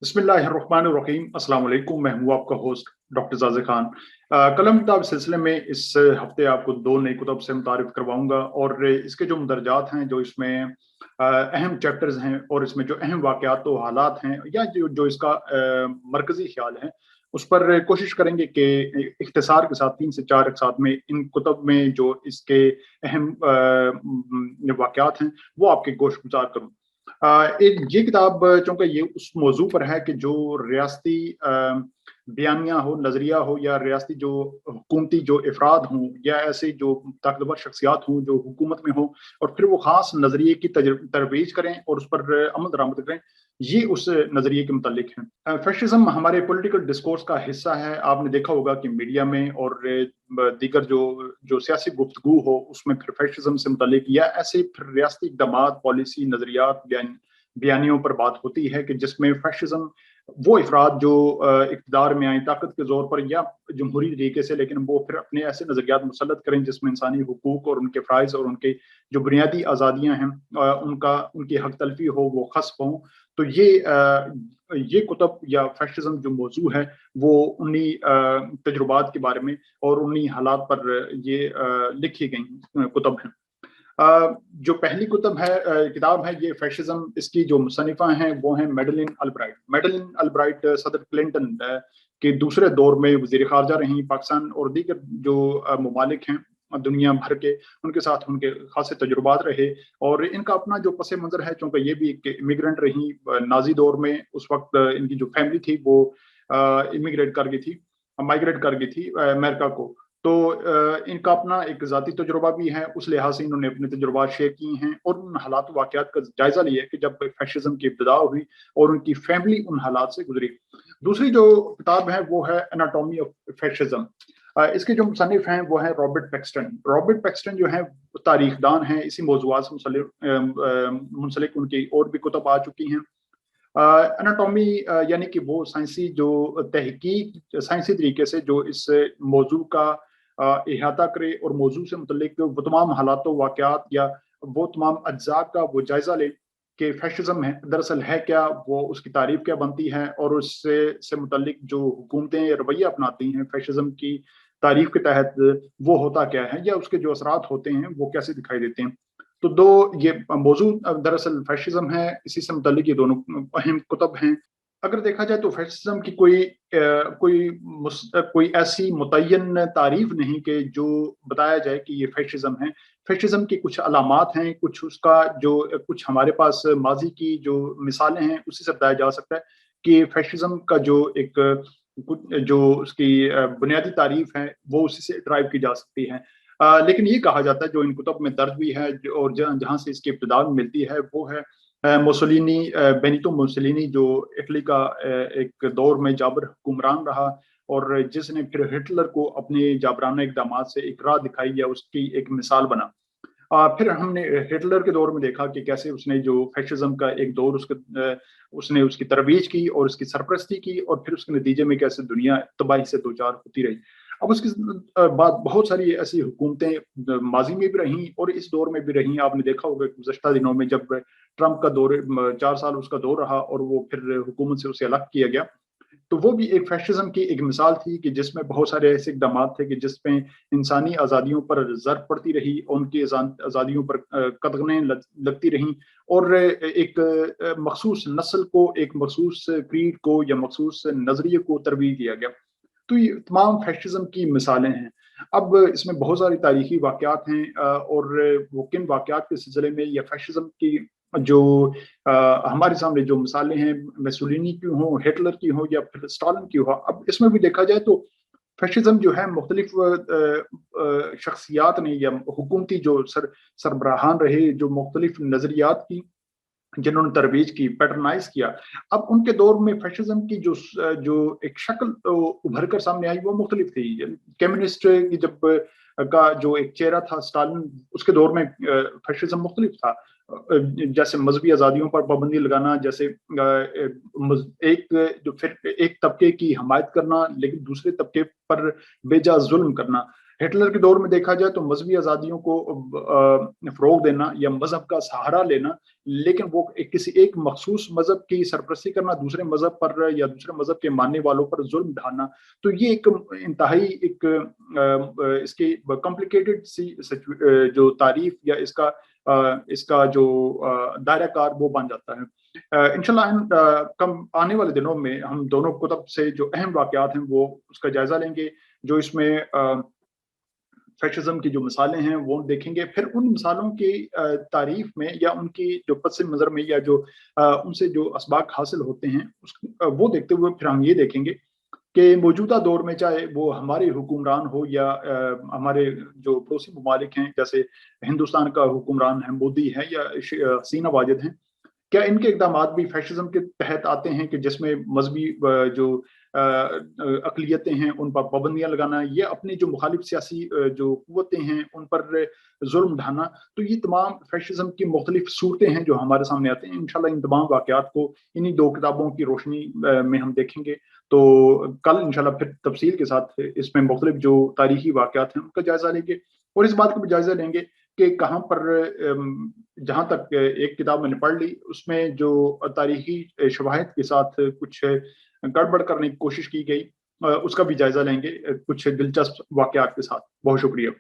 बिस्मिल्लाहिर्रहमानिर्रहीम। अस्सलाम वालेकुम। मैं हूँ आपका होस्ट डॉक्टर जाज़े खान। कलम किताब सिलसिले में इस हफ्ते आपको दो नई कुतब से मुतारिफ करवाऊंगा और इसके जो मुदरजात हैं, जो इसमें अहम चैप्टर्स हैं और इसमें जो अहम वाक़यात व हालात हैं या जो जो इसका मरकज़ी ख्याल है, उस पर कोशिश करेंगे कि इख्तिसार के साथ 3 से 4 एक साथ में इन कुतब में जो इसके अहम वाक़यात हैं वो आपके गोश गुजार करूँ। एक ये किताब चूँकि ये उस मौजू पर है कि जो रियासती बयानिया हो, नज़रिया हो या रियासती जो हुकूमती जो अफ़राद हों या ऐसे जो ताकतवर शख्सियात हों जो हुकूमत में हों और फिर वो ख़ास नज़रिए की तरवीज करें और उस पर अमल दरामद करें, ये उस नज़रिए के मुतालिक है। फैशिज़्म हमारे पॉलिटिकल डिस्कोर्स का हिस्सा है। आपने देखा होगा कि मीडिया में और दीगर जो जो सियासी गुफ्तगू हो उसमें फिर फैशिज़्म से मुतालिक या ऐसे फिर रियासती इक़दामात, पॉलिसी, नज़रियात, बयानियों पर बात होती है कि जिसमें फैशिज़्म वो अफराद जो इक़्तिदार में आए ताकत के ज़ोर पर या जमहूरी तरीके से, लेकिन वो फिर अपने ऐसे नज़रियात मुसल्लत करें जिसमें इंसानी हुकूक और उनके फ़राइज़ और उनके जो बुनियादी आज़ादियाँ हैं उनकी हक तलफ़ी हो, वो ख़स्फ़ हों। तो ये कुतब या फैशिज़्म जो मौजू है वो उन्हीं तजुर्बात के बारे में और उन्हीं हालात पर ये लिखी गई कुतब हैं। जो पहली किताब है ये फैशिज़्म, इसकी जो मुसन्निफ़ा हैं वो हैं मैडलिन अल्ब्राइट। मैडलिन अल्ब्राइट सदर क्लिंटन के दूसरे दौर में वज़ीर ख़ारजा रहीं। पाकिस्तान और दीगर जो ममालिक हैं दुनिया भर के, उनके साथ उनके ख़ासे तजुर्बात रहे और इनका अपना जो पस मंज़र है, चूँकि ये भी एक इमिग्रेंट रहीं नाज़ी दौर में। उस वक़्त इनकी जो फैमिली थी वो इमिग्रेट कर गई थी, माइग्रेट कर गई थी अमेरिका को। तो इनका अपना एक ज़ाती तजुर्बा भी है, उस लिहाज से इन्होंने अपने तजुर्बात शेयर किए हैं और उन हालात वाक़यात का जायज़ा लिया है कि जब फैशिज़्म की इब्तिदा हुई और उनकी फैमिली उन हालात से गुजरी। दूसरी जो किताब है वो है एनाटॉमी ऑफ फैशिज़्म। इसके जो मुसन्निफ़ हैं वो हैं रॉबर्ट पैक्सटन। रॉबर्ट पैक्सटन जो हैं तारीख़दान हैं, इसी मौज़ूआत से मुंसलिक उनकी और भी कुतब आ चुकी हैं। एनाटॉमी यानी कि वो साइंसी जो तहकीक साइंसी तरीके से जो इस मौजू का इहाता करे और मौजू से मुतल्लिक वो तमाम हालात वाक़यात या वो तमाम अज्जा का वो जायज़ा ले कि फैशिज़्म है दरअसल है क्या, वो उसकी तारीफ़ क्या बनती है और उससे से मुतल्लिक जो हुकूमतें रवैया अपनाती हैं फैशिज़्म की तारीफ़ के तहत, वो होता क्या है या उसके जो असरात होते हैं वो कैसे दिखाई देते हैं। तो दो ये मौजू दरअसल फैशिज़्म है, इसी से मुतल्लिक ये दोनों अहम कुतब हैं। अगर देखा जाए तो फैशिज़्म की कोई ऐसी मुतय्यन तारीफ़ नहीं कि जो बताया जाए कि ये फैशिज़्म है। फैशिज़्म की कुछ अलामात हैं, कुछ उसका जो कुछ हमारे पास माज़ी की जो मिसालें हैं, उसी से बताया जा सकता है कि फैशिज़्म का जो एक कुछ जो उसकी बुनियादी तारीफ़ है, वो उसी से ड्राइव की जा सकती है। लेकिन ये कहा जाता है जो इन कुतब में दर्ज भी है और जहाँ से इसकी इब्तिदा मिलती है वो है मुसोलिनी, बेनितो मुसोलिनी, जो इटली का एक दौर में जाबिर हुक्मरान रहा और जिसने फिर हिटलर को अपने जाबराना इक़दामात से एक राह दिखाई या उसकी एक मिसाल बना। फिर हमने हिटलर के दौर में देखा कि कैसे उसने जो फैशिज़्म का एक दौर उसने उसकी तरवीज की और उसकी सरपरस्ती की और फिर उसके नतीजे में कैसे दुनिया तबाही से दो चार होती रही। अब उसके बाद बहुत सारी ऐसी हुकूमतें माजी में भी रहीं और इस दौर में भी रहीं। आपने देखा होगा गुज़श्ता दिनों में जब ट्रंप का दौर 4 साल उसका दौर रहा और वो फिर हुकूमत से उसे अलग किया गया, तो वो भी एक फैशिज़्म की एक मिसाल थी कि जिसमें बहुत सारे ऐसे इक़दामात थे कि जिसमें इंसानी आज़ादियों पर ज़रब पड़ती रही, उनकी आज़ादियों पर कदगनें लगती रहीं और एक मखसूस नस्ल को, एक मखसूस क्रीड को या मखसूस नज़रिए को तरवीज दिया गया। तो ये तमाम फैशिज़्म की मिसालें हैं। अब इसमें बहुत सारी तारीख़ी वाक़यात हैं और वो किन वाक़यात के सिलसिले में या फैशिज़्म की जो हमारे सामने जो मिसालें हैं, मुसोलिनी की हों, हिटलर की हों या फिर स्टालिन की हो। अब इसमें भी देखा जाए तो फैशिज़्म जो है मुख्तलिफ शख्सियात ने या हुकूमती जो सरबराहान रहे, जो मुख्तलिफ नज़रियात की जिन्होंने तरवीज की, पैटर्नाइज़ किया। अब उनके दौर में फैशिज़्म की जो एक शक्ल उभर कर सामने आई वो मुख्तलिफ थी। कम्युनिस्ट की का जो एक चेहरा था स्टालिन, उसके दौर में फैशिज़्म मुख्तलिफ था। जैसे मज़हबी आज़ादियों पर पाबंदी लगाना, जैसे एक तबके की हमायत करना लेकिन दूसरे तबके पर बेजा ज़ुल्म करना। हिटलर के दौर में देखा जाए तो मजहबी आज़ादियों को फ़रोग़ देना या मज़हब का सहारा लेना, लेकिन वो किसी एक मख़सूस मज़हब की सरपरस्ती करना, दूसरे मज़हब पर या दूसरे मज़हब के मानने वालों पर ज़ुल्म ढाना, तो ये एक इंतहाई एक इसकी कॉम्प्लिकेटेड सी जो तारीफ़ या इसका जो दायरा-कार वो बन जाता है। इंशाअल्लाह कम आने वाले दिनों में हम दोनों कुतब से जो अहम वाक़यात हैं वो उसका जायज़ा लेंगे, जो इसमें फैशिज़्म की जो मिसालें हैं वो देखेंगे, फिर उन मिसालों की तारीफ़ में या उनकी जो पस मंज़र में या जो उनसे जो असबाक हासिल होते हैं वो देखते हुए फिर हम ये देखेंगे कि मौजूदा दौर में चाहे वो हमारे हुक्मरान हो या हमारे जो पड़ोसी ममालिक हैं, जैसे हिंदुस्तान का हुक्मरान है, मोदी है या हसीना वाजिद हैं, क्या इनके इक़दामात भी फैशिज़्म के तहत आते हैं कि जिसमें मज़हबी जो अक़लियतें हैं उन पर पाबंदियाँ लगाना या अपनी जो मुख़ालिफ़ सियासी जो क़ुव्वतें हैं उन पर ज़ुल्म ढाना, तो ये तमाम फैशिज़्म की मुख़्तलिफ़ सूरतें हैं जो हमारे सामने आती हैं। इंशाअल्लाह इन तमाम वाक़यात को इन्हीं 2 किताबों की रोशनी में हम देखेंगे। तो कल इंशाअल्लाह फिर तफ़सील के साथ इसमें मुख़्तलिफ़ जो तारीख़ी वाक़यात हैं उनका जायज़ा लेंगे और इस बात का भी जायज़ा लेंगे कि कहाँ पर जहाँ तक एक किताब मैंने पढ़ ली, उसमें जो तारीख़ी शवाहिद के साथ कुछ गड़बड़ करने की कोशिश की गई, उसका भी जायज़ा लेंगे कुछ दिलचस्प वाक़यात के साथ। बहुत शुक्रिया।